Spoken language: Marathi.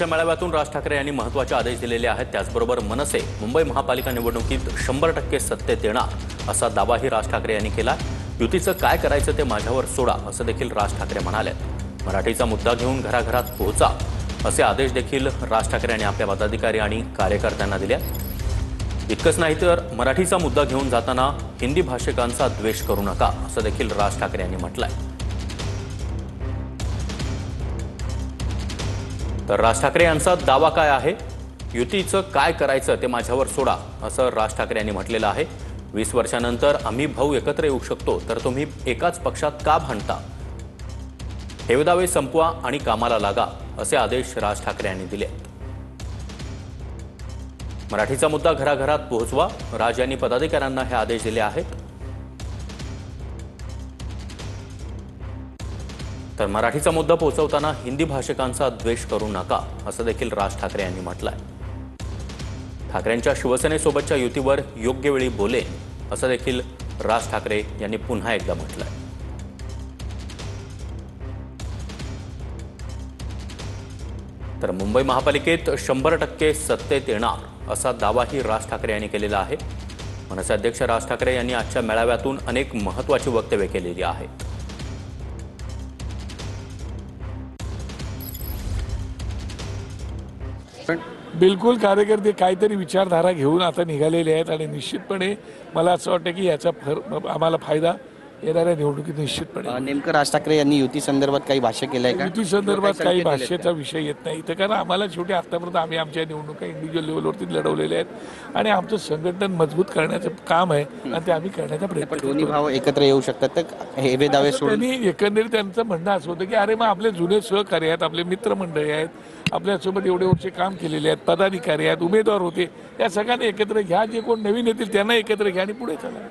मेळाव्यातून राज ठाकरे यांनी महत्त्वाचे आदेश दिलेले आहेत। त्याचबरोबर मनसे मुंबई महापालिका निवडणुकीत 100% सत्तेत येणार असा दावाही राज ठाकरे यांनी केला। युतीचं काय करायचं ते माझ्यावर सोडा असं देखील राज ठाकरे म्हणाले। मराठीचा मुद्दा घेऊन घराघरात पोहोचा असे आदेश देखील राज ठाकरे यांनी आपल्या पदाधिकारी आणि कार्यकर्त्यांना दिले। इतकंच नाही तर मराठीचा मुद्दा घेऊन जाताना हिंदी भाषिकांचा द्वेष करू नका असं देखील राज ठाकरे यांनी म्हटलंय। तर राज ठाकरे यांचा दावा काय आहे? युतीचं काय करायचं ते माझ्यावर सोडा असं राज ठाकरे यांनी म्हटलेलं आहे। 20 वर्षांनंतर आम्ही भाऊ एकत्र येऊ शकतो तर तुम्ही एकाच पक्षात का भांडता? हे दावे संपवा आणि कामाला लागा असे आदेश राज ठाकरे यांनी दिले। मराठीचा मुद्दा घराघरात पोहोचवा, राज यांनी पदाधिकाऱ्यांना हे आदेश दिले आहेत। तर मराठीचा मुद्दा पोहोचवताना हिंदी भाषिकांचा द्वेष करू नका असं देखील राज ठाकरे यांनी म्हटलंय। ठाकरेंच्या शिवसेनेसोबतच्या युतीवर योग्य वेळी बोलेन असं देखील राज ठाकरे यांनी पुन्हा एकदा म्हटलंय। तर मुंबई महापालिकेत 100% सत्तेत येणार असा दावाही राज ठाकरे यांनी केलेला आहे। मनसे अध्यक्ष राज ठाकरे यांनी आजच्या मेळाव्यातून अनेक महत्त्वाची वक्तव्ये केलेली आहेत। बिलकुल कार्यकर्ते काहीतरी विचारधारा घेऊन आता निघालेले आहेत आणि निश्चितपणे मला असं वाटतं की याचा आम्हाला फायदा येणाऱ्या निवडणुकीत निश्चितपणे। नेमकं राज ठाकरे यांनी युती संदर्भात काही भाष्य केलंय का? युती संदर्भात काही भाष्याचा विषय येत नाही इथं, कारण आम्हाला शेवटी आतापर्यंत आम्ही आमच्या निवडणुका इंडिव्हिज्युअल लेवलवरती लढवलेल्या आहेत आणि आमचं संघटन मजबूत करण्याचं काम आहे आणि ते आम्ही करण्याचा प्रयत्न करतो। दोन्ही भाव एकत्र येऊ शकतात तर हे दावे सोडून त्यांनी एकंदरीत त्यांचं म्हणणं असं होतं की अरे मग आपले जुने सहकारी आहेत, आपले मित्रमंडळी आहेत, आपल्यासोबत एवढे वर्षे काम केलेले आहेत, पदाधिकारी आहेत, उमेदवार होते, या सगळ्यांना एकत्र घ्या, जे कोण नवीन येतील त्यांना एकत्र घ्या आणि पुढे चला।